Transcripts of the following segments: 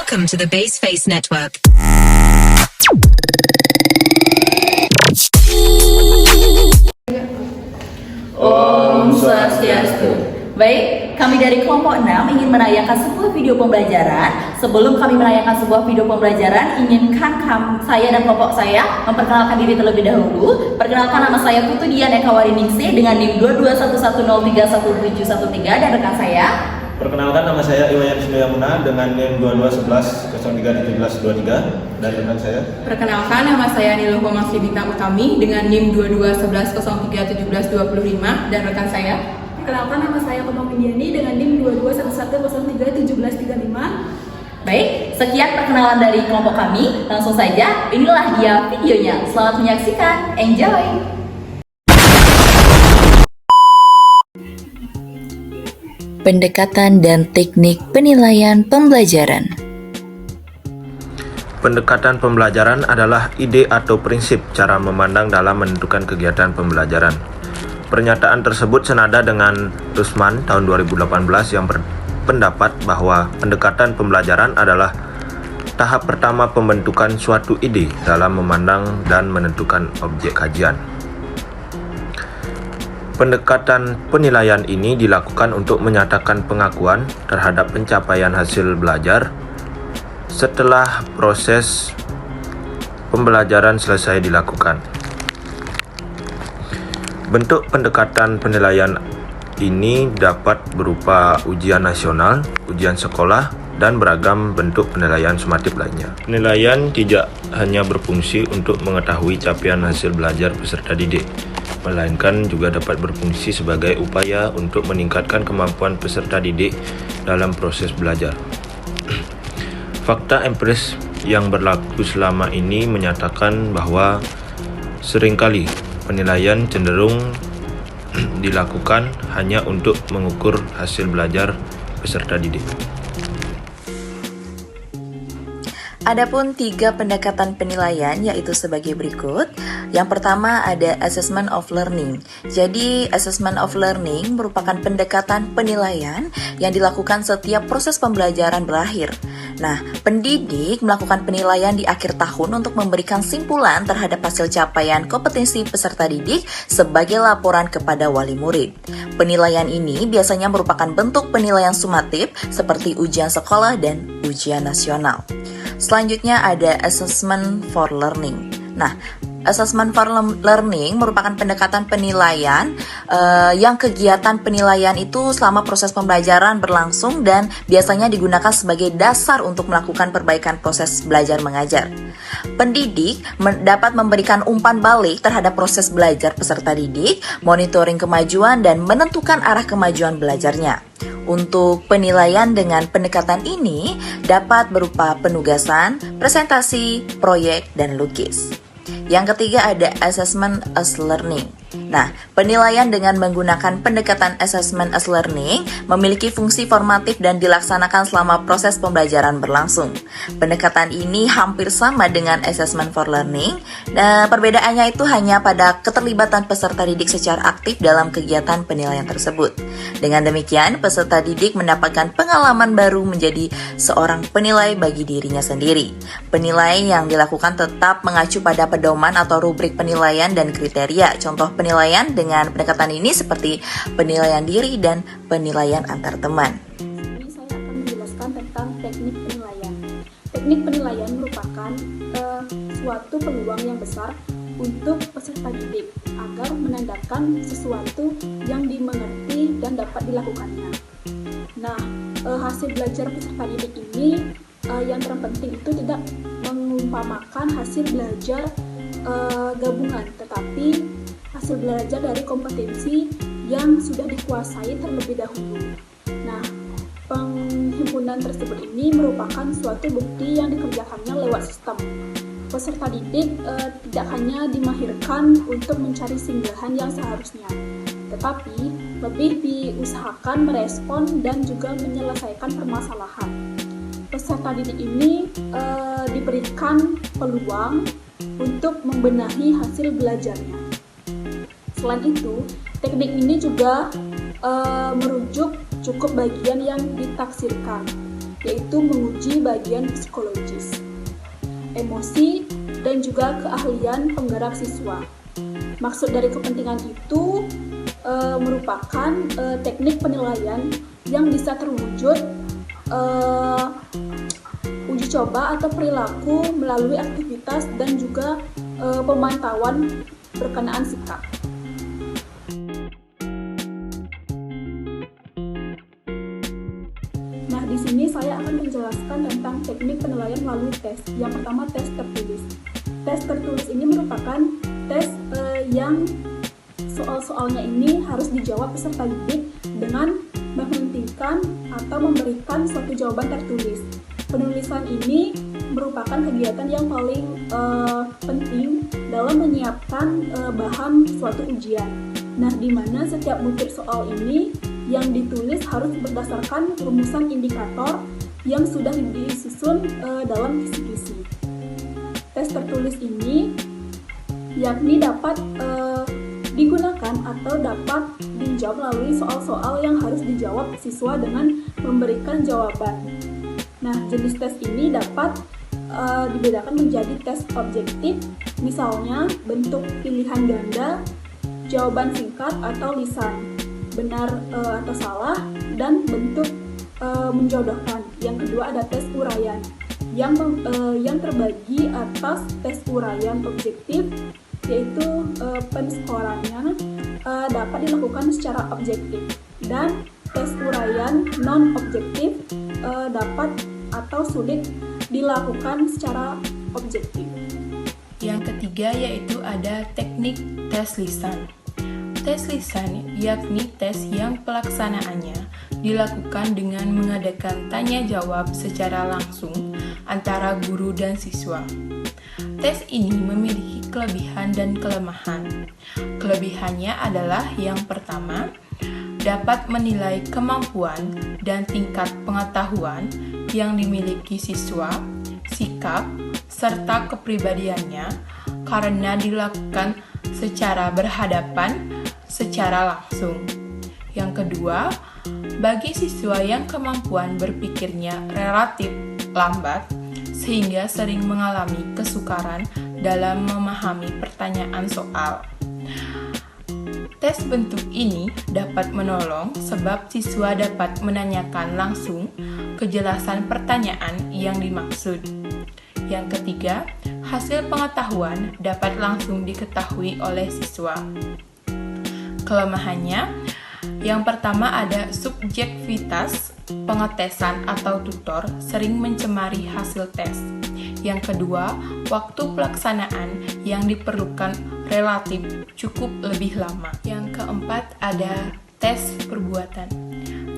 Welcome to the Baseface Network. Om Swastiastu. Baik, kami dari kelompok 6 ingin menayangkan sebuah video pembelajaran. Sebelum kami menayangkan sebuah video pembelajaran, inginkan saya dan kelompok saya memperkenalkan diri terlebih dahulu. Perkenalkan, nama saya Putu Dian Eka Wariningsih dengan NIM 2211031713 dan rekan saya. Perkenalkan, nama saya Iwayan Sindoyamuna dengan NIM 2211031723 dan rekan saya. Perkenalkan, nama saya Niluh Komasli Bintang Utami dengan NIM 2211031725 dan rekan saya. Perkenalkan, nama saya Komang Indiani dengan NIM 2211031735. Baik, sekian perkenalan dari kelompok kami. Langsung saja, inilah dia videonya. Selamat menyaksikan, enjoy! Pendekatan dan teknik penilaian pembelajaran. Pendekatan pembelajaran adalah ide atau prinsip cara memandang dalam menentukan kegiatan pembelajaran. Pernyataan tersebut senada dengan Rusman tahun 2018 yang berpendapat bahwa pendekatan pembelajaran adalah tahap pertama pembentukan suatu ide dalam memandang dan menentukan objek kajian. Pendekatan penilaian ini dilakukan untuk menyatakan pengakuan terhadap pencapaian hasil belajar setelah proses pembelajaran selesai dilakukan. Bentuk pendekatan penilaian ini dapat berupa ujian nasional, ujian sekolah, dan beragam bentuk penilaian sumatif lainnya. Penilaian tidak hanya berfungsi untuk mengetahui capaian hasil belajar peserta didik, melainkan juga dapat berfungsi sebagai upaya untuk meningkatkan kemampuan peserta didik dalam proses belajar. Fakta empiris yang berlaku selama ini menyatakan bahwa seringkali penilaian cenderung dilakukan hanya untuk mengukur hasil belajar peserta didik. Adapun 3 pendekatan penilaian yaitu sebagai berikut. Yang pertama ada assessment of learning. Jadi assessment of learning merupakan pendekatan penilaian yang dilakukan setiap proses pembelajaran berakhir. Nah, pendidik melakukan penilaian di akhir tahun untuk memberikan simpulan terhadap hasil capaian kompetensi peserta didik sebagai laporan kepada wali murid. Penilaian ini biasanya merupakan bentuk penilaian sumatif seperti ujian sekolah dan ujian nasional. Selanjutnya ada assessment for learning. Nah, assessment for learning merupakan pendekatan penilaian yang kegiatan penilaian itu selama proses pembelajaran berlangsung dan biasanya digunakan sebagai dasar untuk melakukan perbaikan proses belajar mengajar. Pendidik dapat memberikan umpan balik terhadap proses belajar peserta didik, monitoring kemajuan, dan menentukan arah kemajuan belajarnya. Untuk penilaian dengan pendekatan ini dapat berupa penugasan, presentasi, proyek, dan lukis. Yang ketiga ada assessment as learning. Nah, penilaian dengan menggunakan pendekatan assessment as learning memiliki fungsi formatif dan dilaksanakan selama proses pembelajaran berlangsung. Pendekatan ini hampir sama dengan assessment for learning. Nah, perbedaannya itu hanya pada keterlibatan peserta didik secara aktif dalam kegiatan penilaian tersebut. Dengan demikian, peserta didik mendapatkan pengalaman baru menjadi seorang penilai bagi dirinya sendiri. Penilaian yang dilakukan tetap mengacu pada pedoman atau rubrik penilaian dan kriteria. Contoh penilaian dengan pendekatan ini seperti penilaian diri dan penilaian antar teman. Ini saya akan menjelaskan tentang teknik penilaian. Teknik penilaian merupakan suatu peluang yang besar untuk peserta didik agar menandakan sesuatu yang dimengerti dan dapat dilakukannya. Nah, hasil belajar peserta didik ini yang terpenting itu tidak mengumpamakan hasil belajar gabungan, tetapi hasil belajar dari kompetensi yang sudah dikuasai terlebih dahulu. Nah, penghimpunan tersebut ini merupakan suatu bukti yang dikerjakannya lewat sistem. Peserta didik tidak hanya dimahirkan untuk mencari singgahan yang seharusnya, tetapi lebih diusahakan merespon dan juga menyelesaikan permasalahan. Peserta didik ini diberikan peluang untuk membenahi hasil belajarnya. Selain itu, teknik ini juga merujuk cukup bagian yang ditafsirkan. yaitu menguji bagian psikologis, emosi, dan juga keahlian penggerak siswa. Maksud dari kepentingan itu merupakan teknik penilaian yang bisa terwujud uji coba atau perilaku melalui aktivitas dan juga pemantauan berkenaan sikap. Nah, di sini saya akan menjelaskan tentang teknik penilaian melalui tes. Yang pertama, tes tertulis. Tes tertulis ini merupakan tes yang soal-soalnya ini harus dijawab peserta didik dengan menghentikan atau memberikan suatu jawaban tertulis. Penulisan ini merupakan kegiatan yang paling penting dalam menyiapkan bahan suatu ujian. Nah, di mana setiap butir soal ini yang ditulis harus berdasarkan rumusan indikator yang sudah disusun dalam kisi-kisi. Tes tertulis ini yakni dapat digunakan atau dapat dijawab melalui soal-soal yang harus dijawab siswa dengan memberikan jawaban. Nah, jenis tes ini dapat dibedakan menjadi tes objektif, misalnya bentuk pilihan ganda, jawaban singkat atau lisan, benar atau salah, dan bentuk menjodohkan. Yang kedua ada tes uraian, yang terbagi atas tes uraian objektif, yaitu penskorannya dapat dilakukan secara objektif, dan tes uraian non-objektif dapat atau sulit dilakukan secara objektif. Yang ketiga yaitu ada teknik tes lisan. Tes lisan yakni tes yang pelaksanaannya dilakukan dengan mengadakan tanya jawab secara langsung antara guru dan siswa. Tes ini memiliki kelebihan dan kelemahan. Kelebihannya adalah yang pertama, dapat menilai kemampuan dan tingkat pengetahuan yang dimiliki siswa, sikap, serta kepribadiannya karena dilakukan secara berhadapan secara langsung. Yang kedua, bagi siswa yang kemampuan berpikirnya relatif lambat, sehingga sering mengalami kesukaran dalam memahami pertanyaan soal. Tes bentuk ini dapat menolong sebab siswa dapat menanyakan langsung kejelasan pertanyaan yang dimaksud. Yang ketiga, hasil pengetahuan dapat langsung diketahui oleh siswa. Kelemahannya, yang pertama ada subjektivitas pengetesan atau tutor sering mencemari hasil tes. Yang kedua, waktu pelaksanaan yang diperlukan relatif cukup lebih lama. Yang keempat ada tes perbuatan.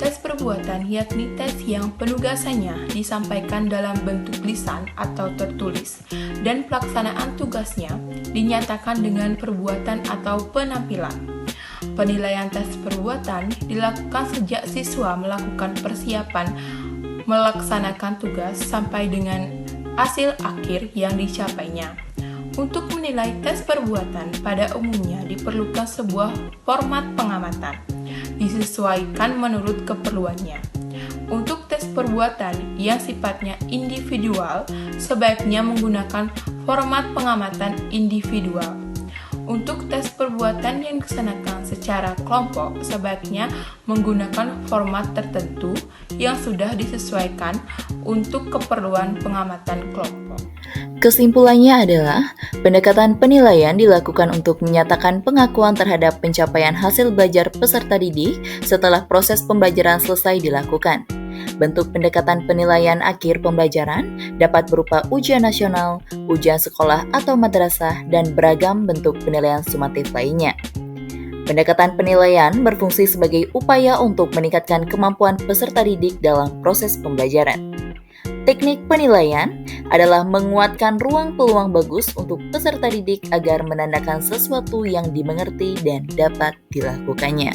Tes perbuatan yakni tes yang penugasannya disampaikan dalam bentuk lisan atau tertulis dan pelaksanaan tugasnya dinyatakan dengan perbuatan atau penampilan. Penilaian tes perbuatan dilakukan sejak siswa melakukan persiapan melaksanakan tugas sampai dengan hasil akhir yang dicapainya. Untuk menilai tes perbuatan pada umumnya diperlukan sebuah format pengamatan, disesuaikan menurut keperluannya. Untuk tes perbuatan yang sifatnya individual, sebaiknya menggunakan format pengamatan individual. Untuk tes perbuatan yang dilaksanakan secara kelompok, sebaiknya menggunakan format tertentu yang sudah disesuaikan untuk keperluan pengamatan kelompok. Kesimpulannya adalah, pendekatan penilaian dilakukan untuk menyatakan pengakuan terhadap pencapaian hasil belajar peserta didik setelah proses pembelajaran selesai dilakukan. Bentuk pendekatan penilaian akhir pembelajaran dapat berupa ujian nasional, ujian sekolah atau madrasah, dan beragam bentuk penilaian sumatif lainnya. Pendekatan penilaian berfungsi sebagai upaya untuk meningkatkan kemampuan peserta didik dalam proses pembelajaran. Teknik penilaian adalah menguatkan ruang peluang bagus untuk peserta didik agar menandakan sesuatu yang dimengerti dan dapat dilakukannya.